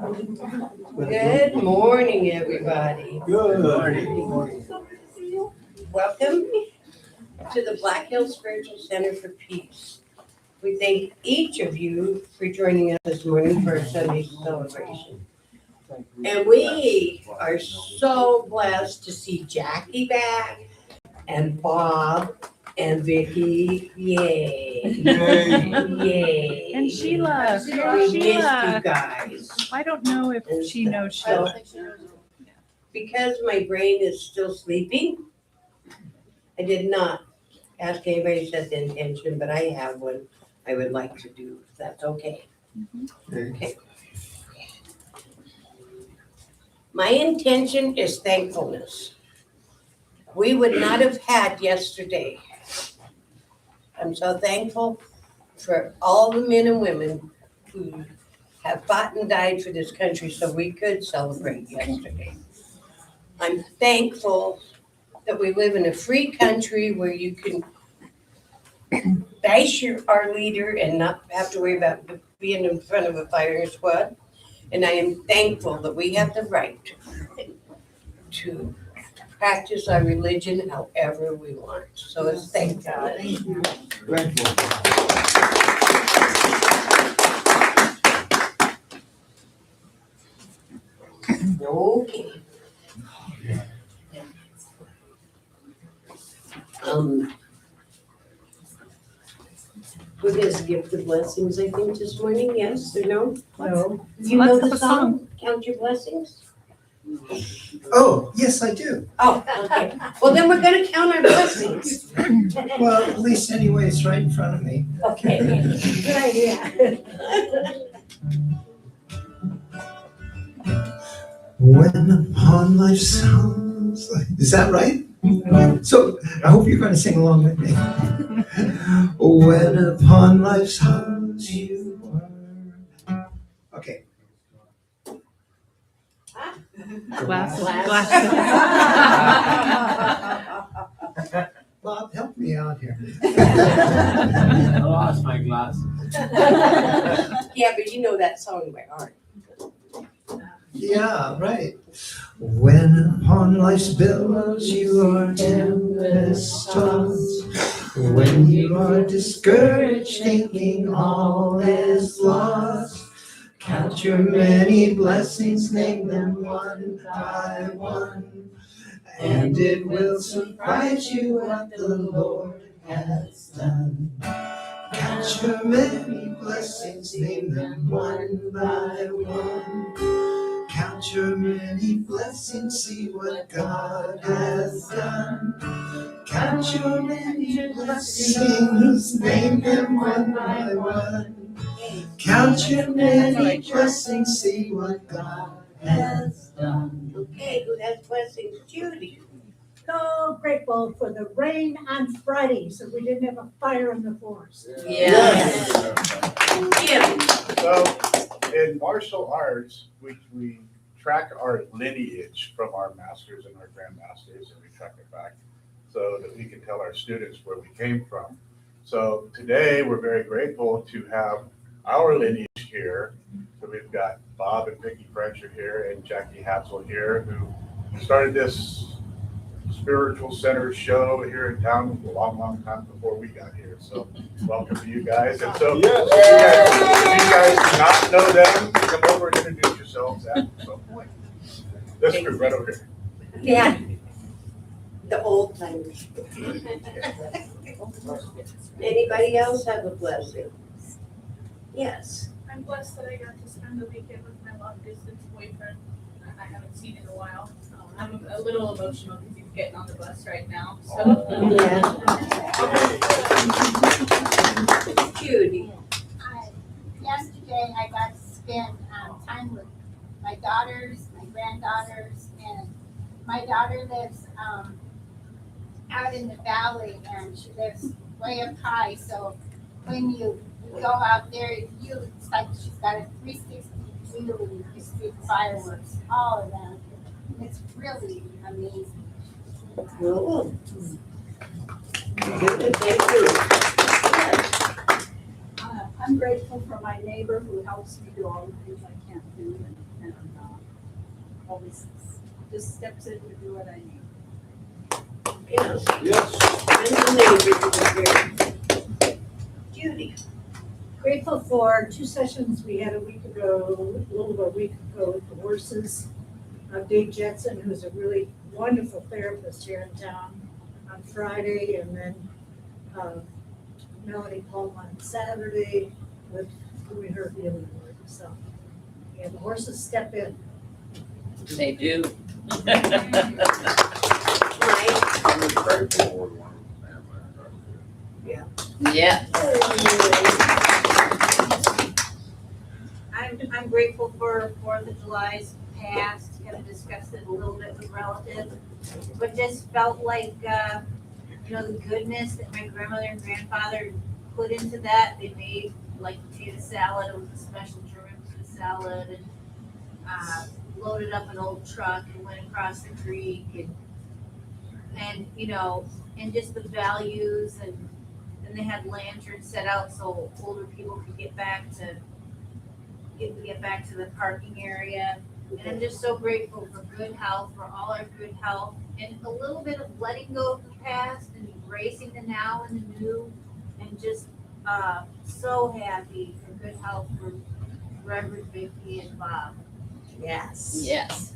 Good morning, everybody. Good morning. Welcome to the Black Hills Spiritual Center for Peace. We thank each of you for joining us this morning for our Sunday celebration. And we are so blessed to see Jackie back and Bob and Vicky. Yay. Yay. And Sheila. We missed you Sheila. guys. I don't know if she knows Sheila. Because my brain is still sleeping, I did not ask anybody to set the intention, but I have one I would like to do, if that's okay. Okay. My intention is thankfulness. We would not have had yesterday. I'm so thankful for all the men and women who have fought and died for this country so we could celebrate yesterday. I'm thankful that we live in a free country where you can bash our leader and not have to worry about being in front of a firing squad. And I am thankful that we have the right to practice our religion however we want. So it's thank God. Okay. We're going to give the blessings, I think, this morning, yes or no? No. You know Let's have the a song? Count your blessings? Oh, yes, I do. Oh, okay. Well, then we're going to count our blessings. Well, at least anyway, it's right in front of me. Okay, good idea. When upon life's songs, is that right? So I hope you're going to sing along with me. When upon life's songs you are. Okay. Glass. Bob, help me out here. I lost my glasses. Yeah, but you know that song by heart. Yeah, right. When upon life's billows you are tempest-tossed, when you are discouraged thinking all is lost, count your many blessings, name them one by one, and it will surprise you what the Lord has done. Count your many blessings, name them one by one. Count your many blessings, see what God has done. Count your many blessings, name them one by one. Count your many blessings, see what God has done. Okay, who has blessings? Judy. So grateful for the rain on Friday, so we didn't have a fire in the forest. Yes. Jim. So in martial arts, we track our lineage from our masters and our grandmasters, and we track it back so that we can tell our students where we came from. So today we're very grateful to have our lineage here. So we've got Bob and Vicki French are here and Jackie Hatzel here, who started this spiritual center show here in town a long time before we got here. So welcome to you guys. And so if you guys do not know them, come over and introduce yourselves at some point. This group right over here. Yeah. The old timers. Anybody else have a blessing? Yes. I'm blessed that I got to spend the weekend with my long distance boyfriend. I haven't seen in a while. I'm a little emotional because he's getting on the bus right now. So. Yeah. Judy. Yesterday I got to spend time with my daughters, my granddaughters, and my daughter lives out in the valley and she lives way up high. So when you go out there, it's like she's got a 360 view and you see fireworks, all of them. It's really amazing. Cool. Good, thank you. Yes. I'm grateful for my neighbor who helps me do all the things I can't do. And and always just steps in to do what I need. Yes. Yes. Judy. Grateful for 2 sessions we had a week ago, a little over a week ago with the horses. Dave Jetson, who's a really wonderful therapist here in town, on Friday, and then Melanie Palm on Saturday with doing her healing work. So, yeah, the horses step in. They do. Mike. I'm grateful for one family. Yeah. I'm grateful for 4th of July's past, kind of discussed it a little bit with relatives, but just felt like, the goodness that my grandmother and grandfather put into that. They made like potato salad, it was a special German potato salad, and loaded up an old truck and went across the creek and just the values, and then they had lanterns set out so older people could get back to the parking area. And I'm just so grateful for good health, for all our good health, and a little bit of letting go of the past and embracing the now and the new, and just so happy for good health for Reverend Vicky and Bob. Yes. Yes.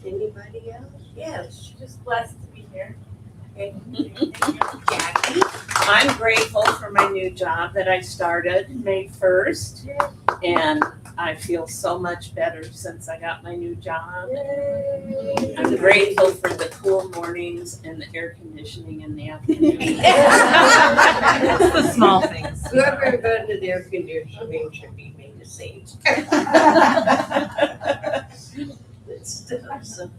Anybody else? Yes. Just blessed to be here. Jackie. I'm grateful for my new job that I started May 1st, and I feel so much better since I got my new job. I'm grateful for the cool mornings and the air conditioning in the afternoon. It's the small things. Whoever invented air conditioning should be made a saint. It's awesome.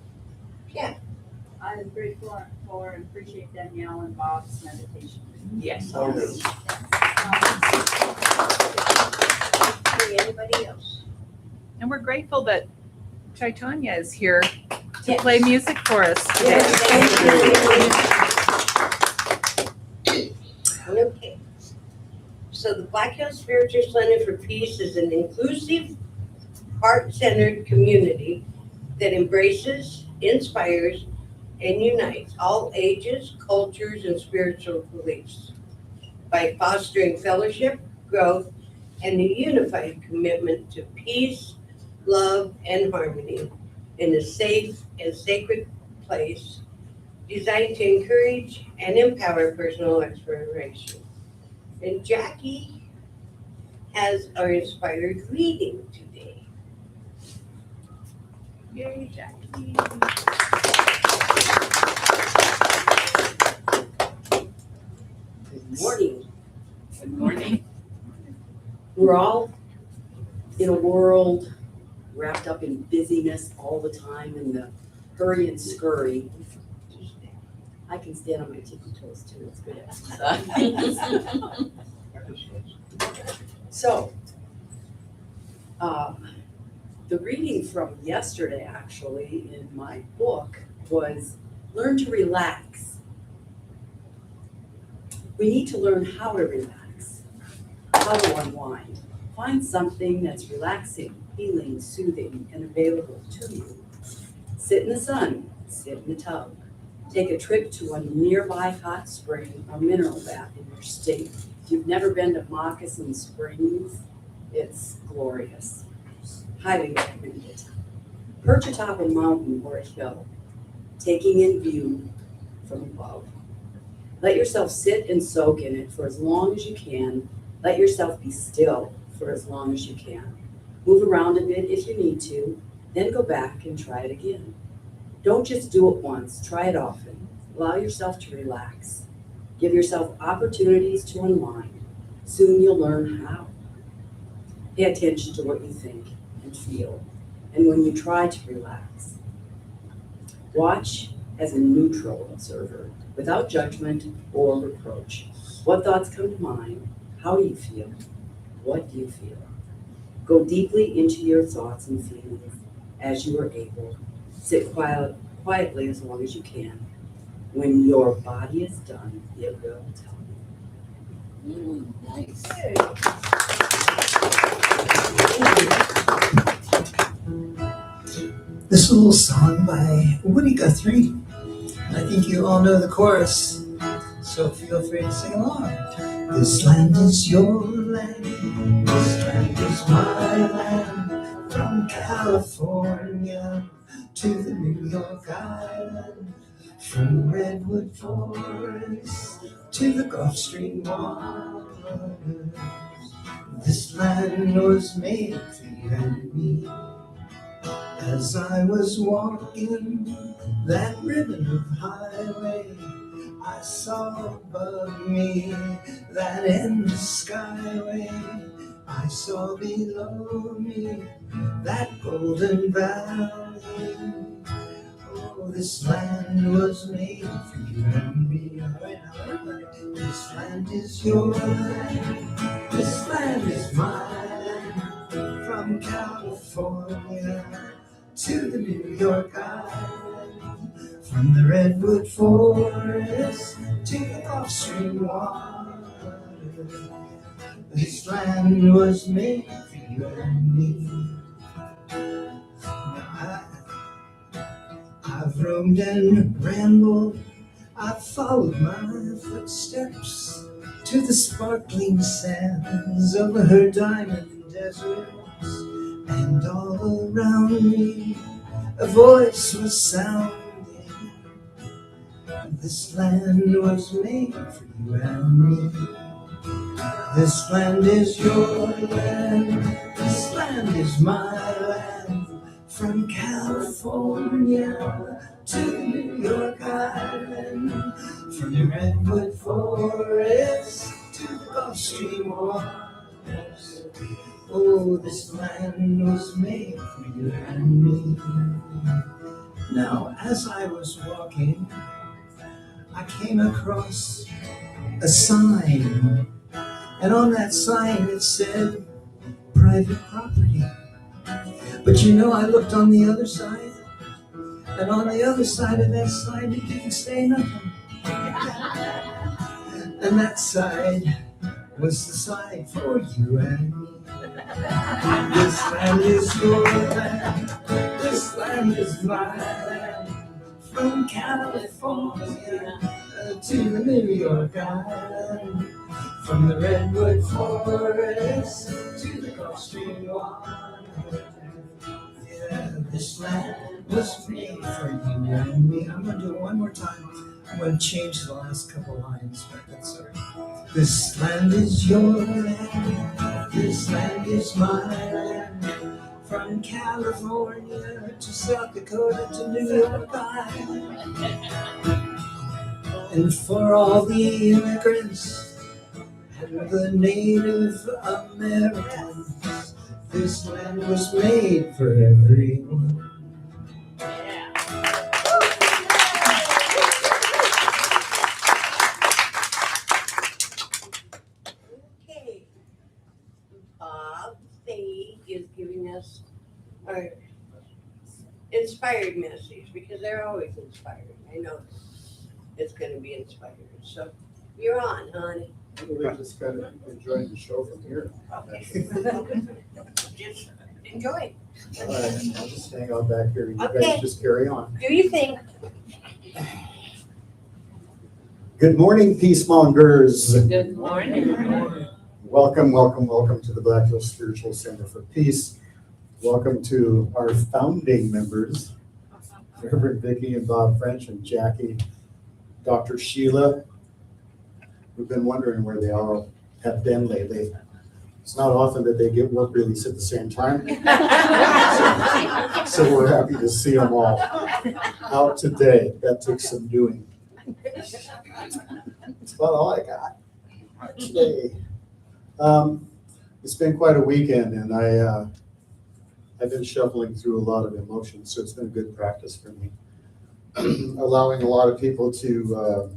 I'm grateful for and appreciate Danielle and Bob's meditation. Yes. Oh, yes. Anybody else? And we're grateful that Chaitanya is here to Yes. play music for us today. Okay. So the Black Hills Spiritual Center for Peace is an inclusive, heart-centered community that embraces, inspires, and unites all ages, cultures, and spiritual beliefs by fostering fellowship, growth, and a unified commitment to peace, love, and harmony in a safe and sacred place designed to encourage and empower personal exploration. And Jackie has our inspired reading today. Yay, Jackie. Good morning. Good morning. We're all in a world wrapped up in busyness all the time and the hurry and scurry. I can stand on my tippy toes too, it's good exercise. So, the reading from yesterday actually in my book was Learn to Relax. We need to learn how to relax, how to unwind. Find something that's relaxing, healing, soothing, and available to you. Sit in the sun, sit in the tub. Take a trip to a nearby hot spring or mineral bath in your state. If you've never been to Moccasin Springs, it's glorious. Highly recommend it. Perch atop a mountain or a hill, taking in view from above. Let yourself sit and soak in it for as long as you can. Let yourself be still for as long as you can. Move around a bit if you need to, then go back and try it again. Don't just do it once, try it often. Allow yourself to relax. Give yourself opportunities to unwind. Soon you'll learn how. Pay attention to what you think and feel, and when you try to relax. Watch as a neutral observer, without judgment or reproach. What thoughts come to mind? How do you feel? What do you feel? Go deeply into your thoughts and feelings as you are able. Sit quietly as long as you can. When your body is done, it will tell you. Nice. a little song by Woody Guthrie. And I think you all know the chorus, so feel free to sing along. This land is your land, this land is my land, from California to the New York Island, from the Redwood Forest to the Gulf Stream waters. This land was made for you and me. As I was walking that ribbon of highway, I saw above me that endless skyway. I saw below me that golden valley. Oh, this land was made for you and me. This land is your land, this land is my land, from California to the New York Island, from the Redwood Forest to the Gulf Stream waters. This land was made for you and me. Now I've roamed and rambled, I've followed my footsteps to the sparkling sands of her diamond deserts, and all around me a voice was sounding. This land was made for you and me. This land is your land, this land is my land, from California to the New York Island, from the Redwood Forest to the Gulf Stream waters. Oh, this land was made for you and me. Now, as I was walking, I came across a sign, and on that sign it said, private property. But you know, I looked on the other side, and on the other side of that sign it didn't say nothing. And that side was the side for you and me. This land is your land, this land is my land, from California to the New York Island, from the Redwood Forest to the Gulf Stream waters. Yeah, this land was made for you and me. I'm gonna do it one more time. I'm gonna change the last couple lines, but that's all right. This land is your land, this land is my land, from California to South Dakota to New York Island. And for all the immigrants and the Native Americans, this land was made for everyone. Okay. Bob Fay is giving us our inspired message, because they're always inspiring. I know it's going to be inspired. So you're on, honey. We're just kind of enjoying the show from here. Okay. Just enjoy. All right, I'll just hang out back here. You Okay. guys just carry on. Do you think? Good morning, Peace Mongers. Good morning. Welcome, welcome, welcome to the Black Hills Spiritual Center for Peace. Welcome to our founding members, Reverend Vicki and Bob French and Jackie, Dr. Sheila. We've been wondering where they all have been lately. It's not often that they get work release at the same time. So we're happy to see them all out today. That took some doing. That's about all I got today. It's been quite a weekend, and I've been shuffling through a lot of emotions, so it's been a good practice for me. Allowing a lot of people to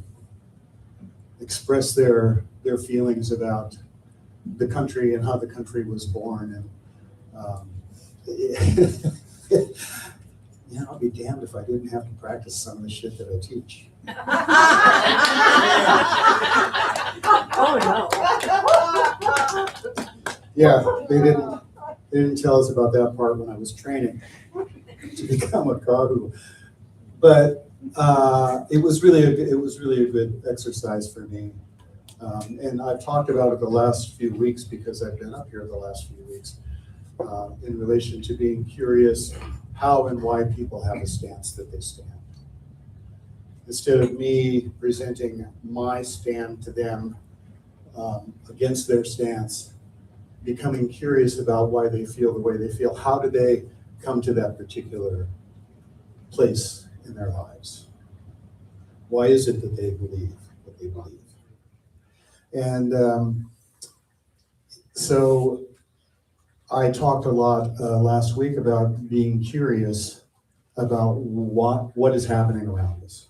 express their feelings about the country and how the country was born. And I'll be damned if I didn't have to practice some of the shit that I teach. Oh, no. Yeah, they didn't tell us about that part when I was training. to become a kahu. But it was really a good exercise for me. And I've talked about it the last few weeks because I've been up here the last few weeks in relation to being curious how and why people have a stance that they stand. Instead of me presenting my stand to them against their stance, becoming curious about why they feel the way they feel. How do they come to that particular place in their lives? Why is it that they believe what they believe? And so I talked a lot last week about being curious about what is happening around us,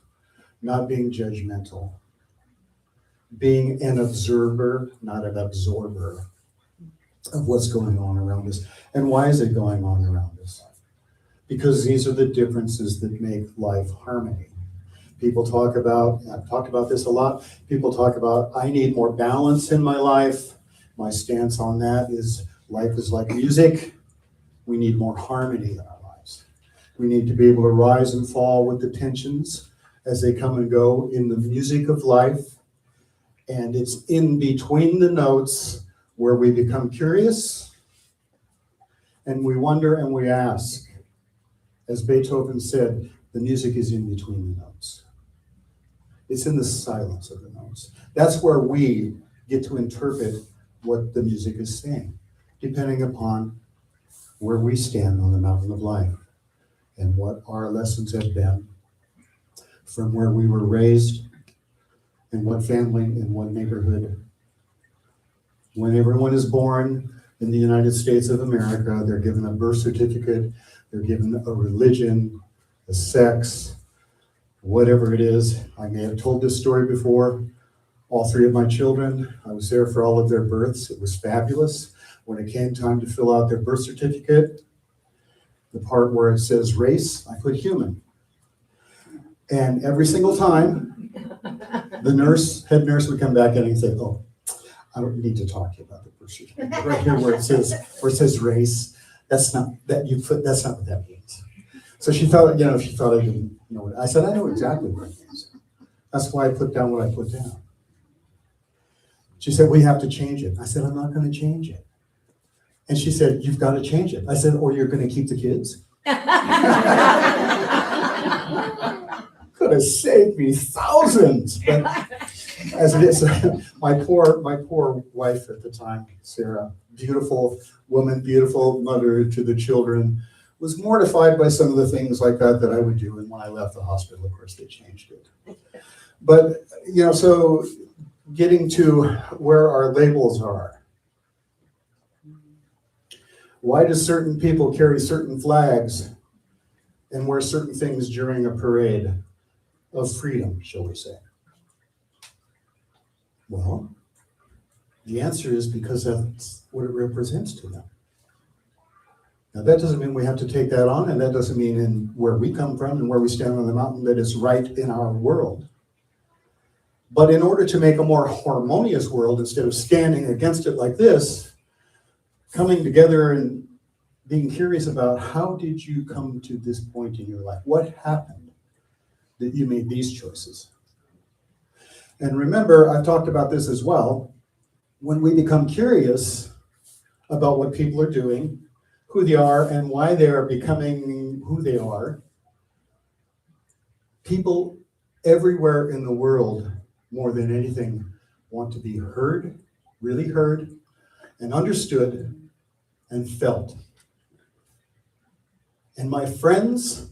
not being judgmental, being an observer, not an absorber of what's going on around us. And why is it going on around us? Because these are the differences that make life harmony. People talk about, I've talked about this a lot, people talk about, I need more balance in my life. My stance on that is life is like music. We need more harmony in our lives. We need to be able to rise and fall with the tensions as they come and go in the music of life. And it's in between the notes where we become curious and we wonder and we ask. As Beethoven said, the music is in between the notes. It's in the silence of the notes. That's where we get to interpret what the music is saying, depending upon where we stand on the mountain of life and what our lessons have been from where we were raised, in what family, in what neighborhood. When everyone is born in the United States of America, they're given a birth certificate, they're given a religion, a sex, whatever it is. I may have told this story before. All three of my children, I was there for all of their births. It was fabulous. When it came time to fill out their birth certificate, the part where it says race, I put human. And every single time, the head nurse would come back in and say, oh, I don't need to talk to you about the birth certificate. Right here where it says race, that's not what that means. So she thought, she thought I didn't know it. I said, I know exactly what it means. That's why I put down what I put down. She said, we have to change it. I said, I'm not going to change it. And she said, you've got to change it. I said, or you're going to keep the kids? Could have saved me thousands. But as it is, my poor wife at the time, Sarah, beautiful woman, beautiful mother to the children, was mortified by some of the things like that I would do. And when I left the hospital, of course, they changed it. But, so getting to where our labels are. Why do certain people carry certain flags and wear certain things during a parade of freedom, shall we say? Well, the answer is because that's what it represents to them. Now, that doesn't mean we have to take that on, and that doesn't mean in where we come from and where we stand on the mountain that is right in our world. But in order to make a more harmonious world, instead of standing against it like this, coming together and being curious about how did you come to this point in your life? What happened that you made these choices? And remember, I've talked about this as well. When we become curious about what people are doing, who they are, and why they are becoming who they are, people everywhere in the world, more than anything, want to be heard, really heard, and understood, and felt. And my friends,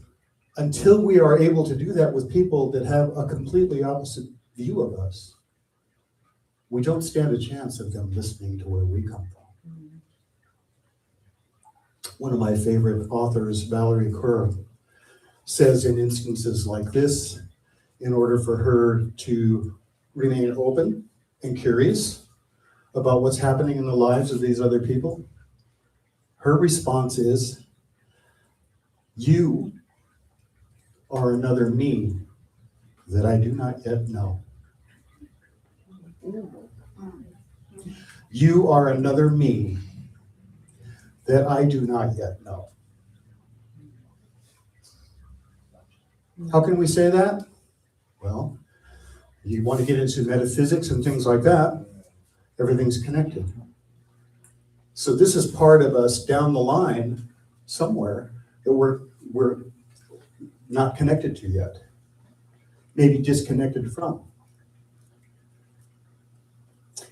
until we are able to do that with people that have a completely opposite view of us, we don't stand a chance of them listening to where we come from. One of my favorite authors, Valerie Kerr, says in instances like this, in order for her to remain open and curious about what's happening in the lives of these other people, her response is, you are another me that I do not yet know. You are another me that I do not yet know. How can we say that? Well, you want to get into metaphysics and things like that, everything's connected. So this is part of us down the line somewhere that we're not connected to yet, maybe disconnected from.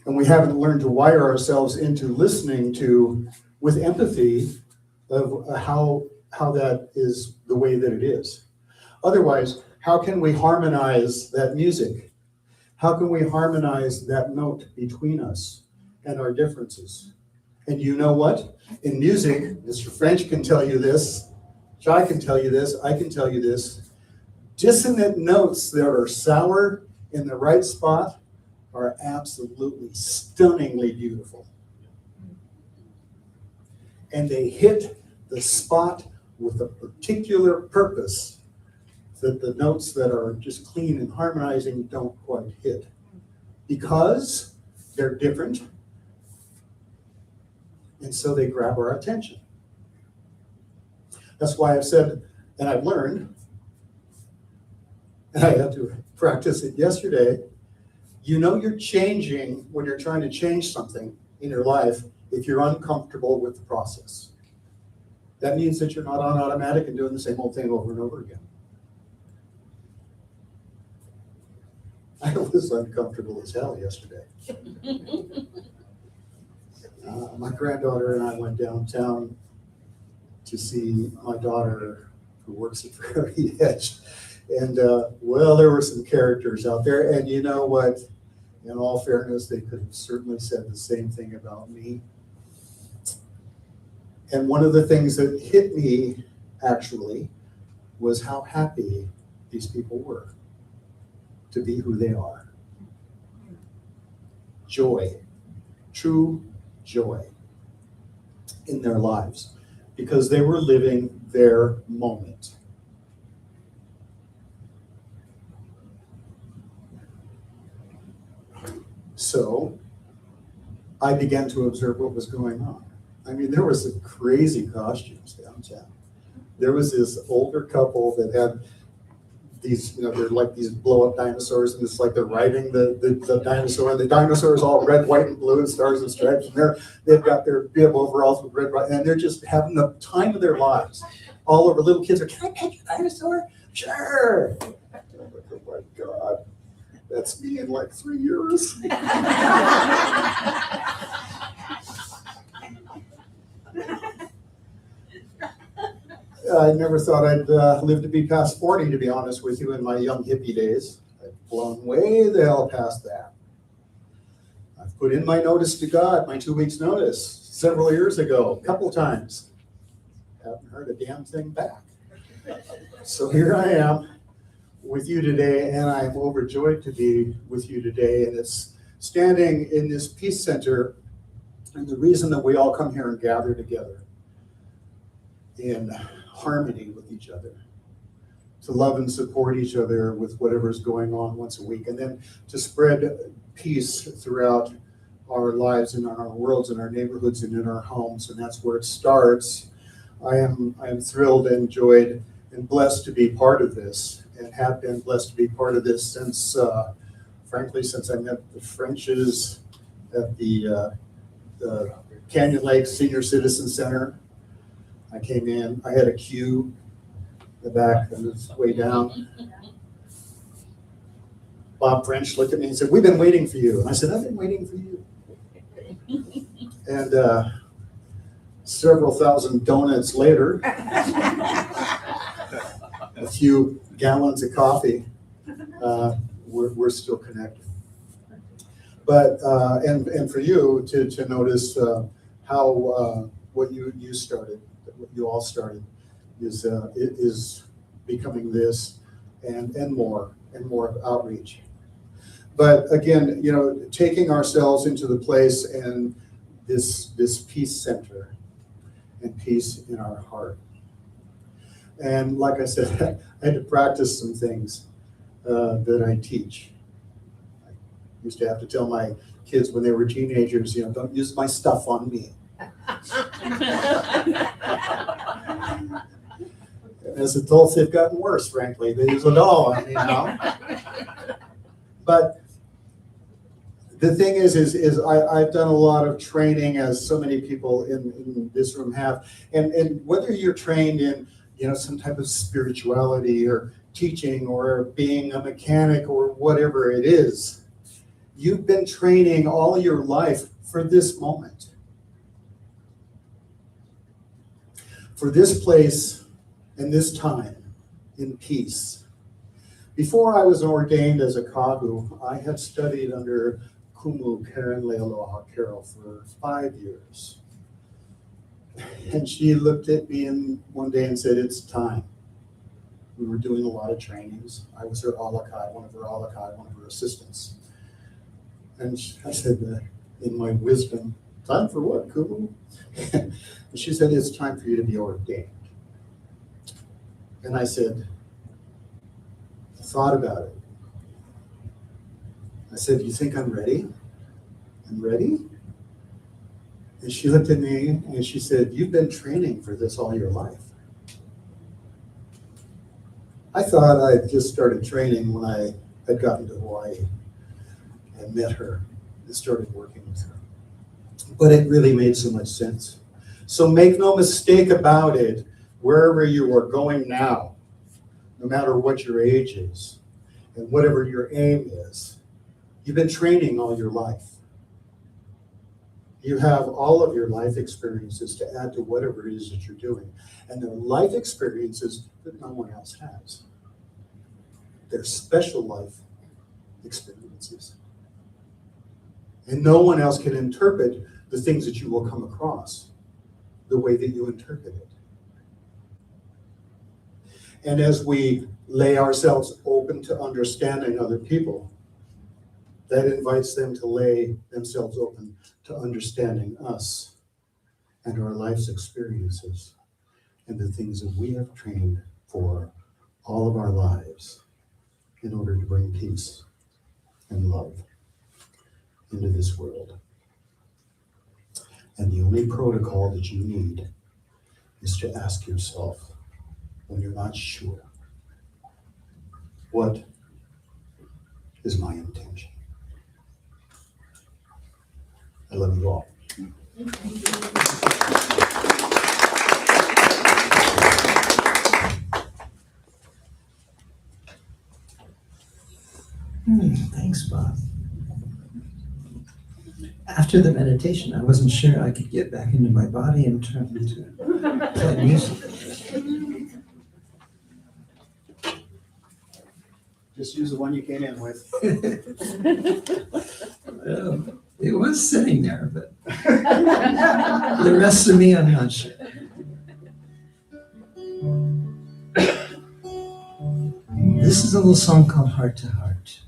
And we haven't learned to wire ourselves into listening to, with empathy, of how that is the way that it is. Otherwise, how can we harmonize that music? How can we harmonize that note between us and our differences? And you know what? In music, Mr. French can tell you this, Jai can tell you this, I can tell you this. Dissonant notes that are sour in the right spot are absolutely stunningly beautiful. And they hit the spot with a particular purpose that the notes that are just clean and harmonizing don't quite hit. Because they're different, and so they grab our attention. That's why I've said, and I've learned, and I had to practice it yesterday, you know you're changing when you're trying to change something in your life if you're uncomfortable with the process. That means that you're not on automatic and doing the same old thing over and over again. I was uncomfortable as hell yesterday. My granddaughter and I went downtown to see my daughter who works at Prairie Edge. And well, there were some characters out there. And you know what? In all fairness, they could have certainly said the same thing about me. And one of the things that hit me, actually, was how happy these people were to be who they are. Joy, true joy in their lives, because they were living their moment. So I began to observe what was going on. I mean, there were some crazy costumes downtown. There was this older couple that had these, you know, they're like these blow-up dinosaurs, and it's like they're riding the dinosaur, and the dinosaur is all red, white, and blue, and stars and stripes, and they've got their bib overalls with red, white, and they're just having the time of their lives. All over, little kids are, can I pet your dinosaur? Sure. Oh my God, that's me in like 3 years. I never thought I'd live to be past 40, to be honest with you, in my young hippie days. I've blown way the hell past that. I've put in my notice to God, my 2 weeks notice, several years ago, a couple times. Haven't heard a damn thing back. So here I am with you today, and I'm overjoyed to be with you today. And it's standing in this Peace Center, and the reason that we all come here and gather together in harmony with each other, to love and support each other with whatever's going on once a week, and then to spread peace throughout our lives and in our worlds, in our neighborhoods, and in our homes. And that's where it starts. I am thrilled and joyed and blessed to be part of this, and have been blessed to be part of this since, frankly, since I met the Frenches at the Canyon Lake Senior Citizen Center. I came in, I had a queue in the back and it's way down. Bob French looked at me and said, "We've been waiting for you." And I said, "I've been waiting for you." And several thousand donuts later, a few gallons of coffee, we're still connected. But, and for you to notice how what you started, what you all started, is becoming this and more outreach. But again, you know, taking ourselves into the place and this peace center and peace in our heart. And like I said, I had to practice some things that I teach. I used to have to tell my kids when they were teenagers, you know, don't use my stuff on me. As adults, they've gotten worse, frankly. They use a doll on me now. But the thing is I've done a lot of training, as so many people in this room have. And whether you're trained in, some type of spirituality or teaching or being a mechanic or whatever it is, you've been training all your life for this moment. For this place and this time in peace. Before I was ordained as a kagu, I had studied under Kumu Karen Lealoha Carroll for 5 years. And she looked at me one day and said, "It's time." We were doing a lot of trainings. I was her alakai, one of her assistants. And I said, in my wisdom, "Time for what, Kumu?" And she said, "It's time for you to be ordained." And I said, I thought about it. I said, "You think I'm ready?" "I'm ready?" And she looked at me and she said, "You've been training for this all your life." I thought I just started training when I had gotten to Hawaii and met her and started working with her. But it really made so much sense. So make no mistake about it, wherever you are going now, no matter what your age is and whatever your aim is, you've been training all your life. You have all of your life experiences to add to whatever it is that you're doing. And they're life experiences that no one else has. They're special life experiences. And no one else can interpret the things that you will come across the way that you interpret it. And as we lay ourselves open to understanding other people, that invites them to lay themselves open to understanding us and our life's experiences and the things that we have trained for all of our lives in order to bring peace and love into this world. And the only protocol that you need is to ask yourself, when you're not sure, what is my intention? I love you all. Thanks, Bob. After the meditation, I wasn't sure I could get back into my body and turn to play music. Just use the one you came in with. It was sitting there, but the rest of me, I'm not sure. This is a little song called Heart to Heart.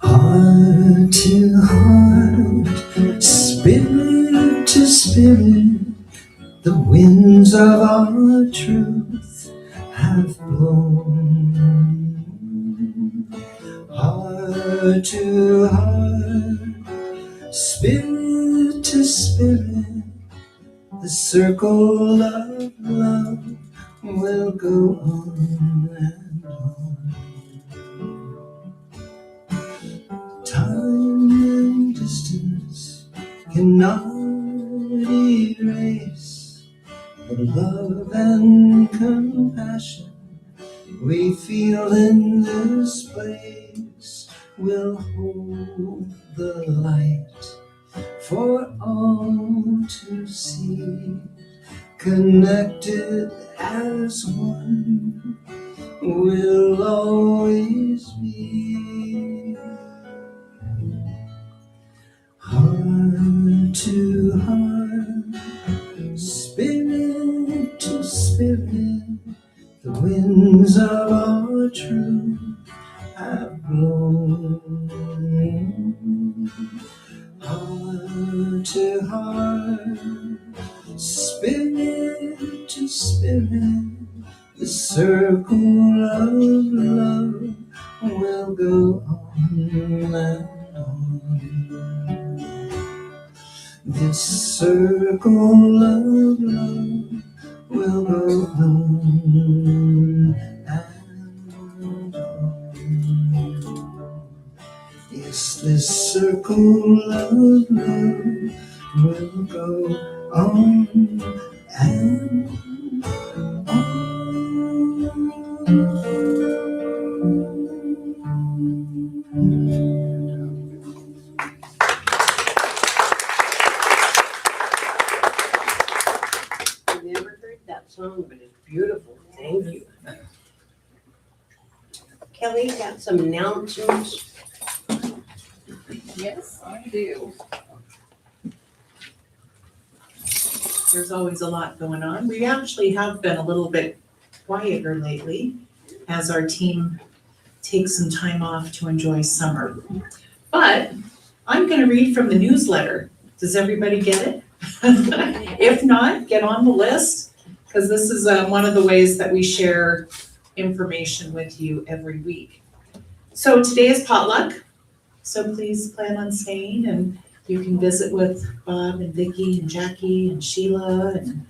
Heart to heart, spirit to spirit, the winds of our truth have blown. Heart to heart, spirit to spirit, the circle of love will go on and on. Time and distance cannot erase the love and compassion we feel in this place. We'll hold the light for all to see, connected as one, we'll always be. Heart to heart, spirit to spirit, the winds of our truth have blown. Heart to heart, spirit to spirit, The circle of love will go on and on. This circle of love will go on and on. Yes, this circle of love will go on and I've never heard that song, but it's beautiful. Thank you. Kelly, got some announcements. Yes, I do. There's always a lot going on. We actually have been a little bit quieter lately as our team takes some time off to enjoy summer. But I'm gonna read from the newsletter. Does everybody get it? If not, get on the list, because this is one of the ways that we share information with you every week. So today is potluck, so please plan on staying, and you can visit with Bob and Vicki and Jackie and Sheila and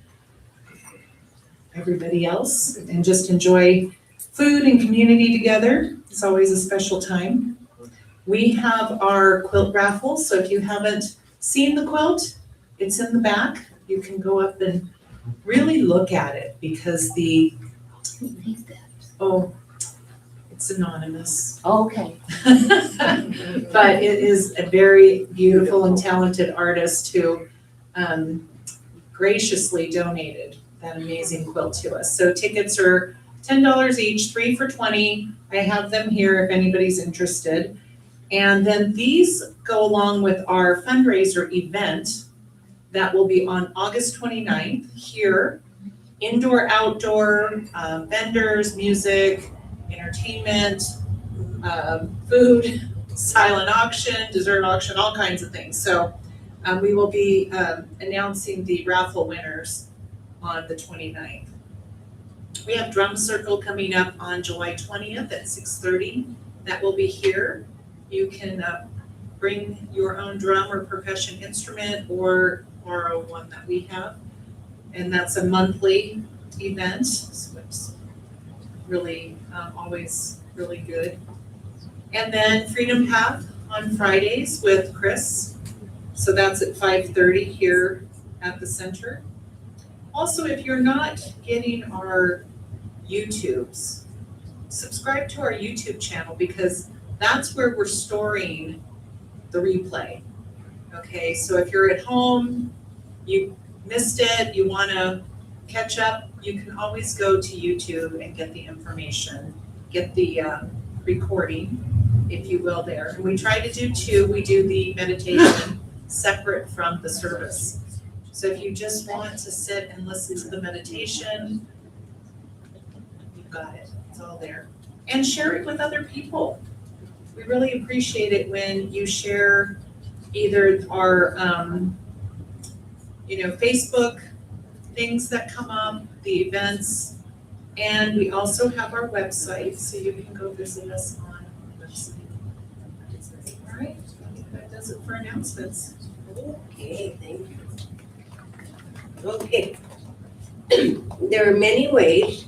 everybody else, and just enjoy food and community together. It's always a special time. We have our quilt raffle, so if you haven't seen the quilt, it's in the back. You can go up and really look at it, because it's anonymous. Okay. But it is a very beautiful and talented artist who graciously donated that amazing quilt to us. So tickets are $10 each, 3 for $20. I have them here if anybody's interested. And then these go along with our fundraiser event that will be on August 29th here. Indoor, outdoor, vendors, music, entertainment, food, silent auction, dessert auction, all kinds of things. So we will be announcing the raffle winners on the 29th. We have Drum Circle coming up on July 20th at 6:30. That will be here. You can bring your own drum or percussion instrument or borrow one that we have. And that's a monthly event, so it's really always really good. And then Freedom Path on Fridays with Chris. So that's at 5:30 here at the center. Also, if you're not getting our YouTubes, subscribe to our YouTube channel, because that's where we're storing the replay. Okay, so if you're at home, you missed it, you wanna catch up, you can always go to YouTube and get the information, get the recording, if you will, there. And we try to do two. We do the meditation separate from the service. So if you just want to sit and listen to the meditation, you've got it, it's all there. And share it with other people. We really appreciate it when you share either our, Facebook things that come up, the events, and we also have our website, so you can go visit us on the website. All right, I think that does it for announcements. Okay, thank you. Okay. There are many ways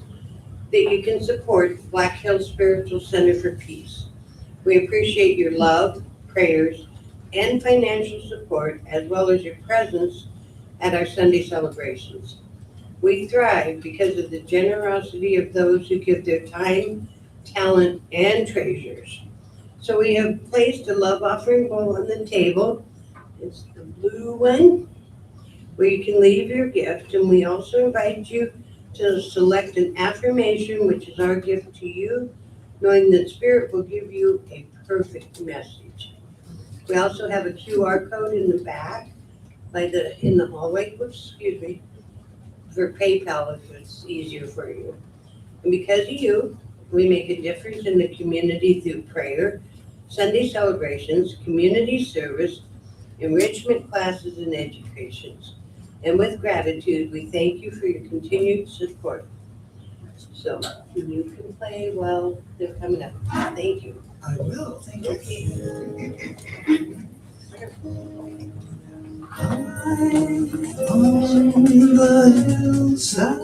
that you can support Black Hills Spiritual Center for Peace. We appreciate your love, prayers, and financial support, as well as your presence at our Sunday celebrations. We thrive because of the generosity of those who give their time, talent, and treasures. So we have placed a love offering bowl on the table. It's the blue one, where you can leave your gift, and we also invite you to select an affirmation, which is our gift to you, knowing that Spirit will give you a perfect message. We also have a QR code in the back in the hallway, for PayPal if it's easier for you. And because of you, we make a difference in the community through prayer, Sunday celebrations, community service, enrichment classes, and educations. And with gratitude, we thank you for your continued support. So you can play while they're coming up. Thank you. I will, thank you. On the hillside,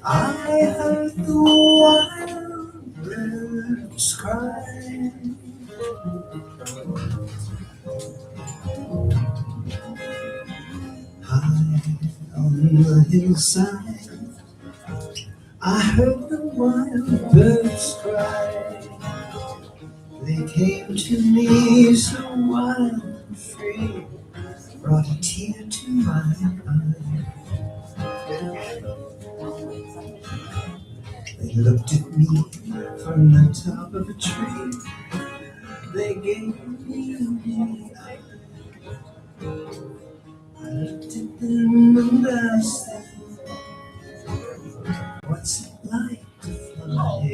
I heard the wild birds cry. High on the hillside, I heard the wild birds cry. They came to me so wild and free, brought a tear to my eye. They looked at me from the top of a tree. They gave me a big eye. I looked at them and asked them, what's it like to fly?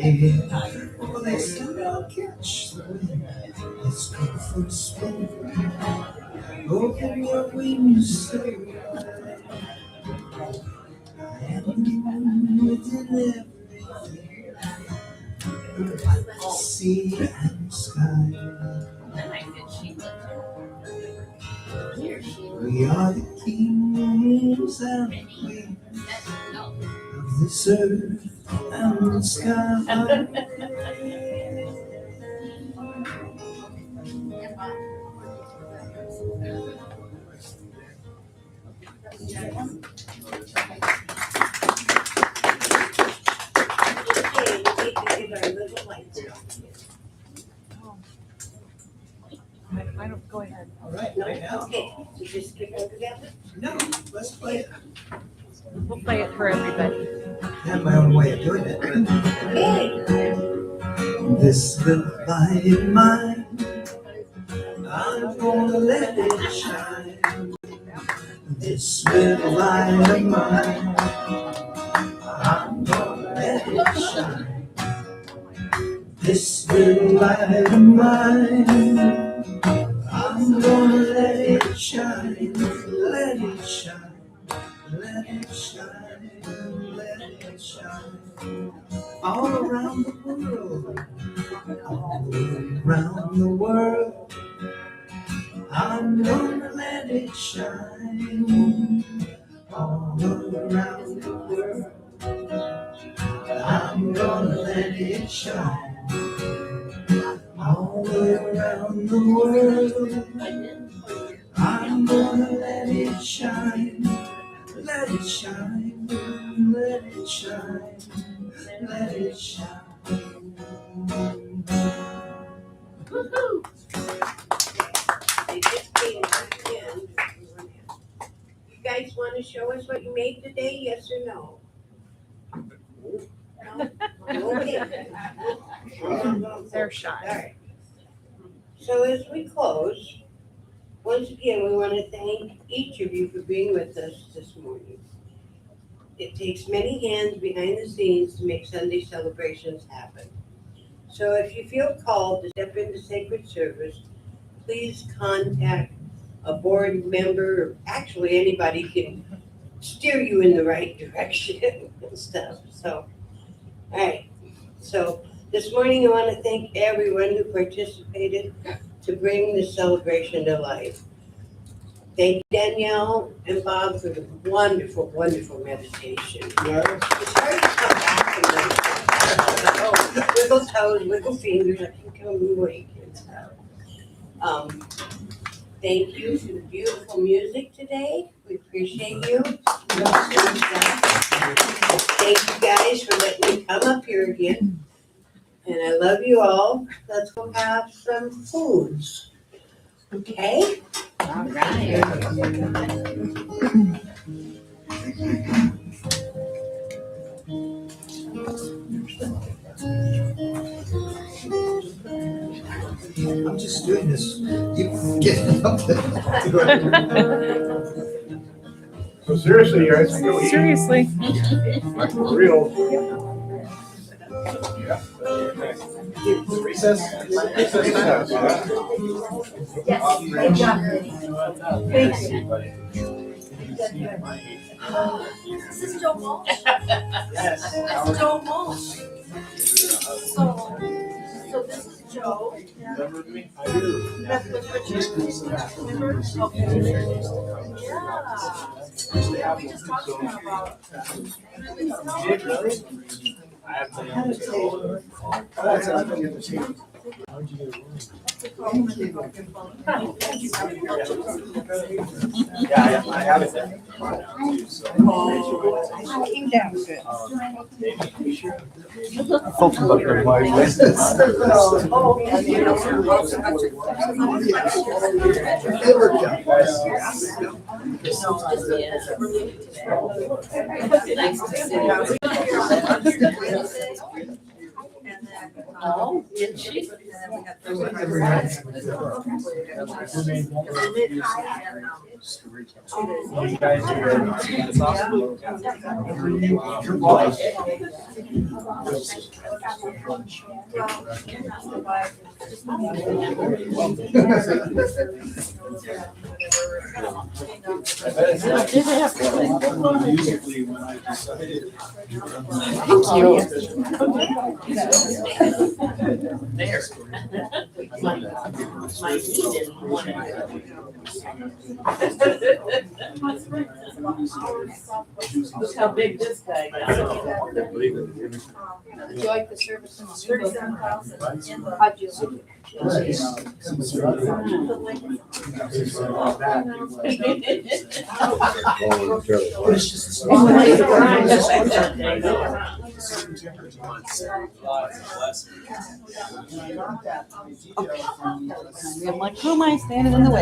Oh, they said, I'll catch the wind. Let's go for a spin. Open your wings so wide. I am the one within everything, sea and sky. We are the kings and queens of this earth and sky. Okay, we need to give our little lights. I don't, go ahead. All right, No, right now. okay, so just keep on together. No, let's play it. We'll play it for everybody. I have my own way of doing it. Okay. This little light of mine, I'm gonna let it shine. This little light of mine, I'm gonna let it shine. This little light of mine, I'm gonna let it shine. Let it shine, let it shine, let it shine. All around the world, all around the world, I'm gonna let it shine. All around the world, I'm gonna let it shine. All around the world, I'm gonna let it shine. Let it shine, let it shine, let it shine. Woo-hoo. They just came back in. You guys want to show us what you made today, yes or no? No? Okay. They're shy. All right. So as we close, once again, we want to thank each of you for being with us this morning. It takes many hands behind the scenes to make Sunday celebrations happen. So if you feel called to step into sacred service, please contact a board member, or actually anybody can steer you in the right direction and stuff. So, all right. So this morning, I want to thank everyone who participated to bring this celebration to life. Thank you, Danielle and Bob, for the wonderful, wonderful meditation. It's hard to come back and then, wiggle toes, wiggle fingers, I can come awake and stuff. Thank you for the beautiful music today. We appreciate you. Thank you guys for letting me come up here again. And I love you all. Let's go have some foods. Okay? All right. I'm just doing this. You get up there. So seriously, you guys can go eat. Seriously. Like for real. Yeah. Recess. Recess, yeah. Yes, good job. Thanks. This is Joe Walsh. Yes. This is Joe Walsh. So this is Joe. Remember me? I do. That's with Richard. Remember? Okay. Yeah. We just talked to him about. I have to. That's how I get the change. How'd you get it? Yeah, I have it there. Came down good. Oh, did she? You guys are, it's awesome. Musically, when I decided. There. My knee didn't want it. Look how big this guy got. Did you like the service in the street? How'd you like it? I'm like, who am I standing in the way?